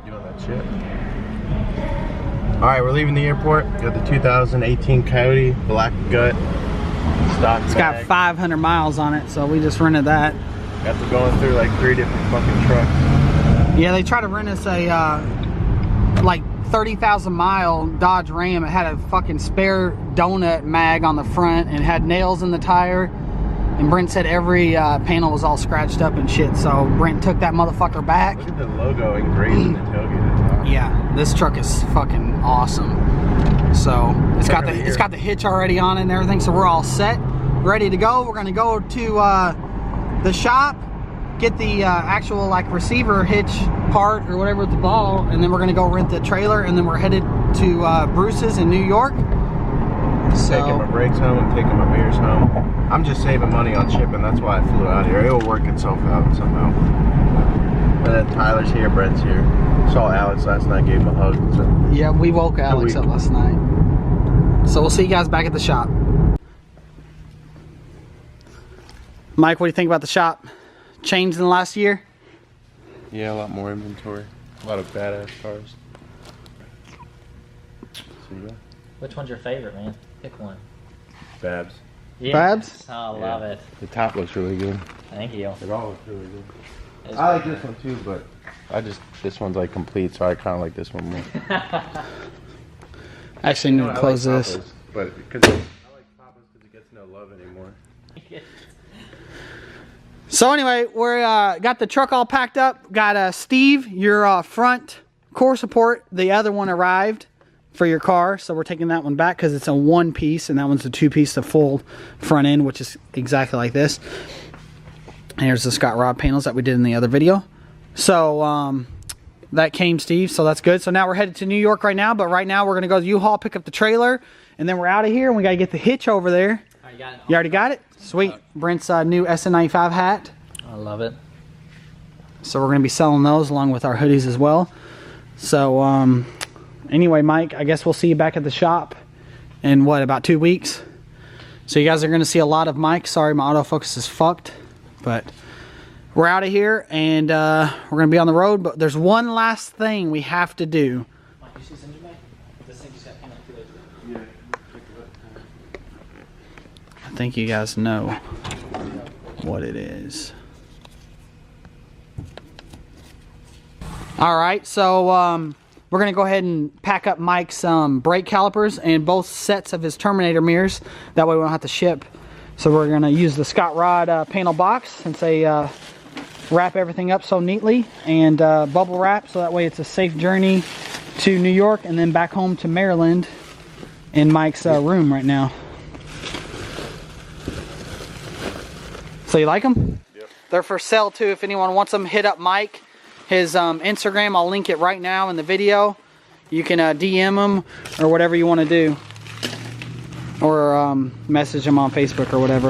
doing that shit. Alright, we're leaving the airport. Got the 2018 Coyote, black gut, stock It's bag. got 500 miles on it, so we just rented that. After going through like 3 different fucking trucks. Yeah, they tried to rent us a like 30,000 mile Dodge Ram. It had a fucking spare donut mag on the front and had nails in the tire. And Brent said every panel was all scratched up and shit. So Brent took that motherfucker back. Look at the logo engraved in the tailgate. Yeah, this truck is fucking awesome. So it's got the hitch already on it and everything. So we're all set, ready to go. We're gonna go to the shop, get the actual like receiver hitch part or whatever with the ball, and then we're gonna go rent the trailer, and then we're headed to Bruce's in New York. So taking my brakes home and taking my mirrors home. I'm just saving money on shipping. That's why I flew out here. It'll work itself out somehow. And then Tyler's here, Brent's here. Saw Alex last night, gave him a hug. So. Yeah, we woke Alex up last night. So we'll see you guys back at the shop. Mike, what do you think about the shop? Changed in the last year? Yeah, a lot more inventory. A lot of badass cars. Which one's your favorite, man? Pick one. Babs. Yeah. Babs? Oh, I love it. The top looks really good. Thank you. It all looks really good. It's I like this one too, but this one's like complete, so I kind of like this one more. Actually, need to close this. But because I like Papa's because it gets no love anymore. So anyway, we're got the truck all packed up. Got Steve, your front core support. The other one arrived for your car, so we're taking that one back because it's a 1-piece, and that one's a 2-piece, the full front end, which is exactly like this. And here's the Scott Rod panels that we did in the other video. So that came, Steve, so that's good. So now we're headed to New York right now, but right now we're gonna go to U-Haul, pick up the trailer, and then we're out of here, and we gotta get the hitch over there. You already got it? Sweet. Brent's new SN95 hat. I love it. So we're gonna be selling those along with our hoodies as well. So anyway, Mike, I guess we'll see you back at the shop in what, about 2 weeks? So you guys are gonna see a lot of Mike. Sorry, my autofocus is fucked, but we're out of here, and we're gonna be on the road, but there's one last thing we have to do. Mike, you see this engine bay? This thing just got painted 2 days ago. Yeah. I think you guys know what it is. All right, so we're gonna go ahead and pack up Mike's brake calipers and both sets of his Terminator mirrors. That way we don't have to ship. So we're gonna use the Scott Rod panel box since they wrap everything up so neatly, and bubble wrap, so that way it's a safe journey to New York and then back home to Maryland in Mike's room right now. So you like them? Yep. They're for sale too. If anyone wants them, hit up Mike. His Instagram, I'll link it right now in the video. You can DM him or whatever you want to do. Or message him on Facebook or whatever.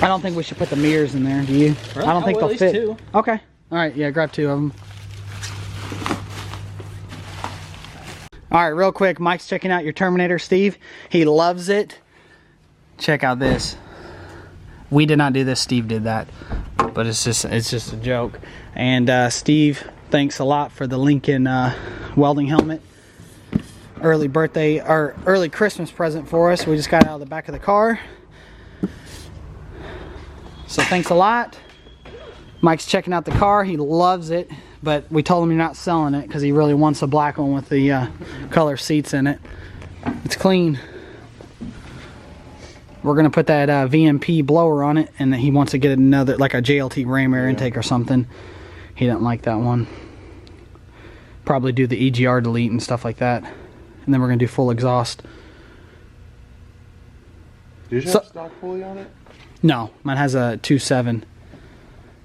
I don't think we should put the mirrors in there, do you? Really? I don't think they'll at least fit. 2. Okay. Alright, yeah, grab 2 of them. Alright, real quick, Mike's checking out your Terminator, Steve. He loves it. Check out this. We did not do this, Steve did that. But it's just a joke. And Steve, thanks a lot for the Lincoln welding helmet. Early birthday, or early Christmas present for us. We just got out of the back of the car. So thanks a lot. Mike's checking out the car. He loves it. But we told him you're not selling it because he really wants a black one with the color seats in it. It's clean. We're gonna put that VMP blower on it, and then he wants to get another, like a JLT ram air intake or something. He didn't like that one. Probably do the EGR delete and stuff like that, and then we're gonna do full exhaust. Did you have stock pulley on it? No, mine has a 2.7.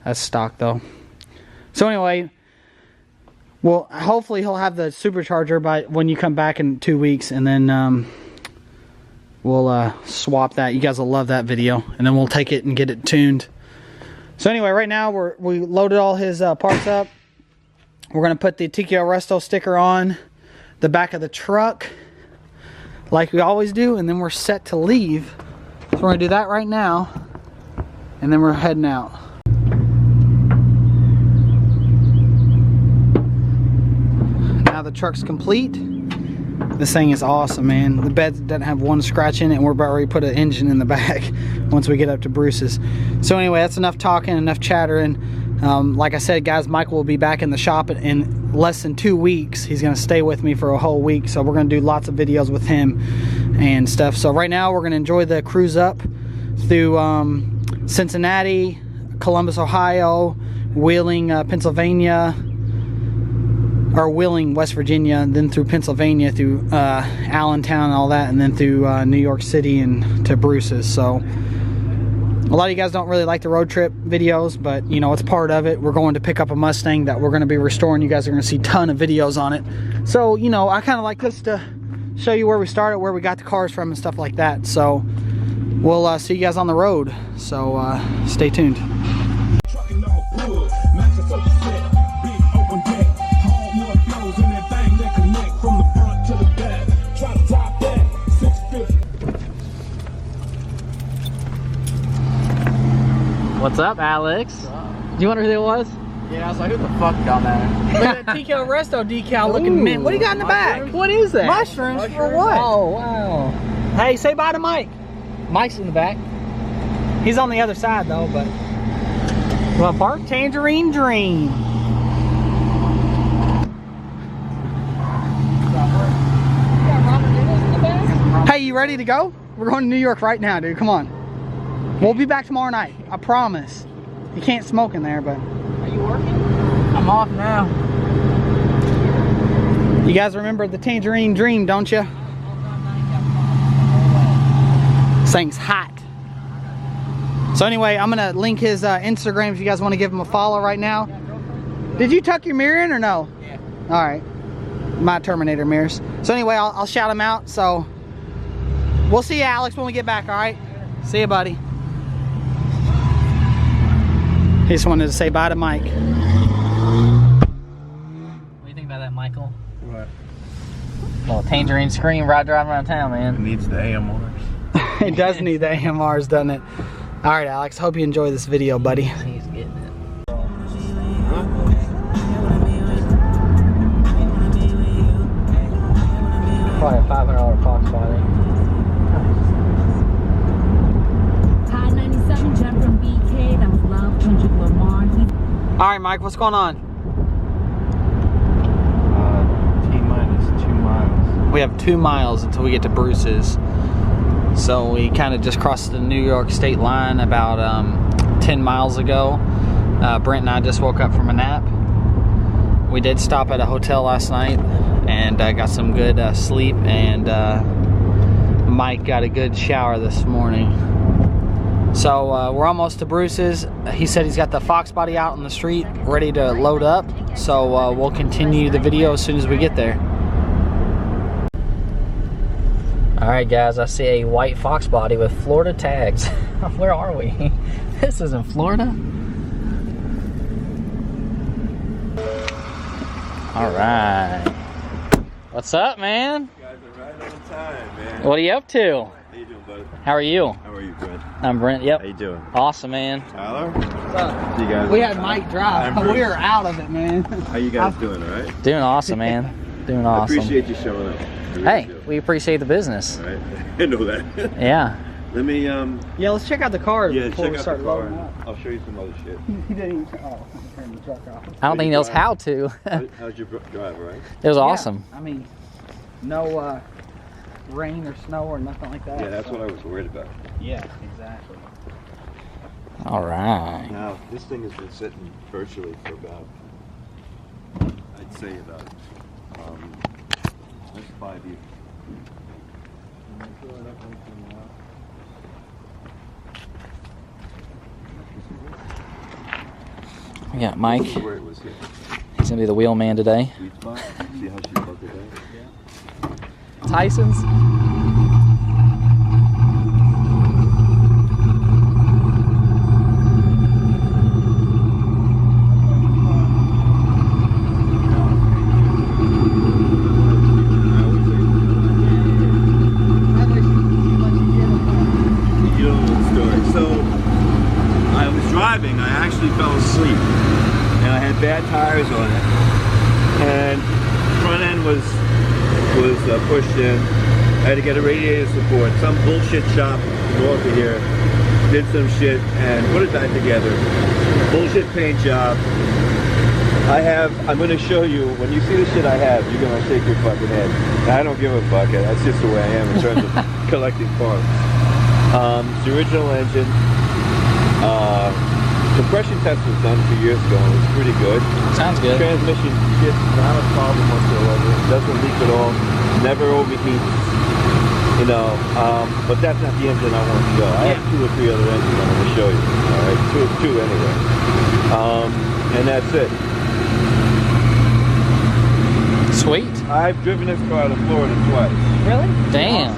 That's stock though. So anyway, well, hopefully he'll have the supercharger by when you come back in 2 weeks, and then we'll swap that. You guys will love that video, and then we'll take it and get it tuned. So anyway, right now we loaded all his parts up. We're gonna put the TKO Resto sticker on the back of the truck like we always do, and then we're set to leave. So we're gonna do that right now, and then we're heading out. truck's complete. This thing is awesome, man. The bed doesn't have one scratch in it, and we're about ready to put an engine in the back once we get up to Bruce's. So anyway, that's enough talking, enough chattering. Like I said, guys, Michael will be back in the shop in less than 2 weeks. He's gonna stay with me for a whole week, so we're gonna do lots of videos with him and stuff. So right now, we're gonna enjoy the cruise up through Cincinnati, Columbus, Ohio, Wheeling, Pennsylvania, or Wheeling, West Virginia, then through Pennsylvania, through Allentown and all that, and then through New York City and to Bruce's. So a lot of you guys don't really like the road trip videos, but you know, it's part of it. We're going to pick up a Mustang that we're going to be restoring. You guys are going to see a ton of videos on it. So, you know, I kind of like this to show you where we started, where we got the cars from and stuff like that. So we'll see you guys on the road. So stay tuned. What's up, Alex? Do you wonder who it was? Yeah, I was like, who the fuck done that? Look at that TK Resto decal looking mint. What do you got in the back? What is that? Mushrooms for what? Oh, wow. Hey, say bye to Mike. Mike's in the back. He's on the other side though, but. You want to park? Tangerine Dream. Hey, you ready to go? We're going to New York right now, dude. Come on. We'll be back tomorrow night. I promise. You can't smoke in there, but. Are you working? I'm off now. You guys remember the Tangerine Dream, don't you? This thing's hot. So anyway, I'm gonna link his Instagram if you guys want to give him a follow right now. Did you tuck your mirror in or no? Yeah. All right. My Terminator mirrors. So anyway, I'll shout him out. So we'll see you, Alex, when we get back. All right. See you, buddy. He just wanted to say bye to Mike. What do you think about that, Michael? What? Well, Tangerine Scream right driving around town, It man. needs the AMRs. It does need the AMRs, doesn't it? All right, Alex. Hope you enjoy this video, buddy. He's getting it. Probably a $500 Foxbody. High 97 jump from BK, that was Love Kendrick Lamar. All right, Mike. What's going on? T-minus 2 miles. We have 2 miles until we get to Bruce's. So we kind of just crossed the New York state line about 10 miles ago. Brent and I just woke up from a nap. We did stop at a hotel last night and got some good sleep, and Mike got a good shower this morning. So we're almost to Bruce's. He said he's got the Foxbody out on the street ready to load up. So we'll continue the video as soon as we get there. Alright guys, I see a white Foxbody with Florida tags. Where are we? This is in Florida? Alright. What's up, man? You guys are right on time, man. What are you up to? How you doing, buddy? How are you? How are you, Brent? I'm Brent, yep. How you doing? Awesome, man. Tyler? You guys? We had Mike drive. I'm We were out of it, man. How you guys doing, all right? Doing awesome, man. Doing I awesome. appreciate you showing up. I really Hey, do. we appreciate the business. All right. I know that. Yeah. Let me, Yeah, let's check out the cars yeah, before check we out start the car. loading up. I'll show you some other shit. He didn't even turn the truck off. I don't think he knows how to. How's your drive, all right? It was awesome. Yeah, I mean, no rain or snow or nothing like that. Yeah, that's so. what I was worried about. Yeah, exactly. All right. Now, this thing has been sitting virtually for about, I'd say about, that's 5 years. We got Mike. This is where it was hit. He's gonna be the wheel man today. Sweet spot. See how she buckled down? Tyson's. You don't know the story. So, I was driving, I actually fell asleep. And I had bad tires on it. And front end was pushed in. I had to get a radiator support. Some bullshit shop north of here did some shit and put it back together. Bullshit paint job. I'm going to show you, when you see the shit I have, you're going to shake your fucking head. I don't give a fuck. That's just the way I am in terms of collecting parts. It's the original engine. Compression test was done a few years ago and it was pretty good. Sounds good. Transmission shit, not a problem whatsoever. It doesn't leak at all. Never overheats. You know, but that's not the engine I want to go. I have 2 or 3 other engines I'm going to show you. Alright, two anyway. And that's it. Sweet. I've driven this car to Florida twice. Really? Damn.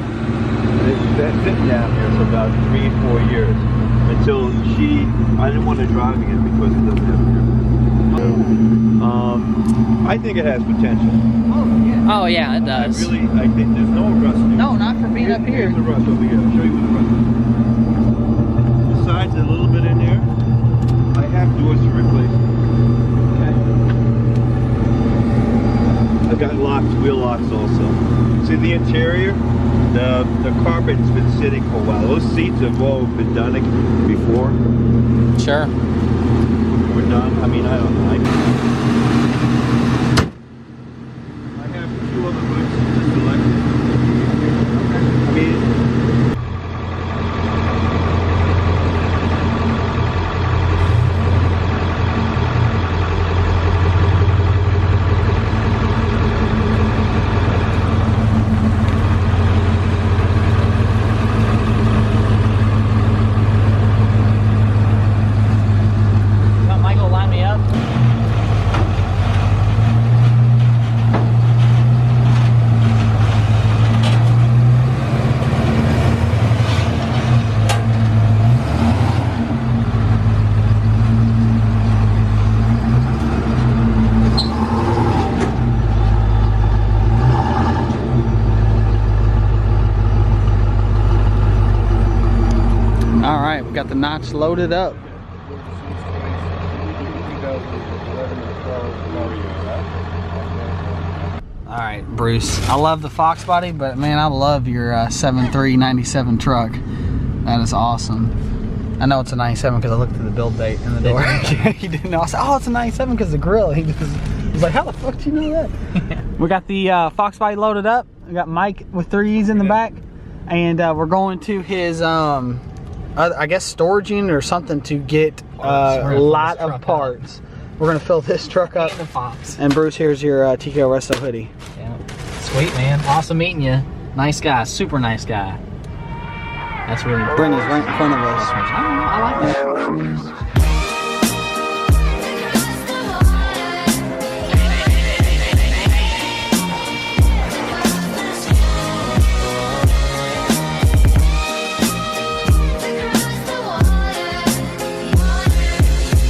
It's been sitting down here for about 3-4 years. Until I didn't want to drive it because it doesn't have air. I think it has potential. Oh yeah, it does. I think there's no rust here. No, not for being up here. Here's the rust over here. I'll show you where the rust is. Besides a little bit in there, I have doors to replace. Okay. I've got wheel locks also. See the interior? The carpet's been sitting for a while. Those seats have all been done before. Sure. We're done. I mean, I don't know. I have 2 other hoods to select. I mean, Michael, line me up. All right, we got the notch loaded up. All right, Bruce. I love the Foxbody, but man, I love your 7397 truck. That is awesome. I know it's a 97 because I looked at the build date in the door. He didn't know. I said, "Oh, it's a 97 because the grill." He was like, "How the fuck do you know that?" We got the Foxbody loaded up. We got Mike with 3 E's in the back, and we're going to his I guess storage unit or something to get a lot of parts. We're gonna fill this truck up. The Fox. And Bruce, here's your TKO Resto hoodie. Yeah. Sweet, man. Awesome meeting you. Nice guy. Super nice guy. That's really. Brenda's right in front of us. I like that.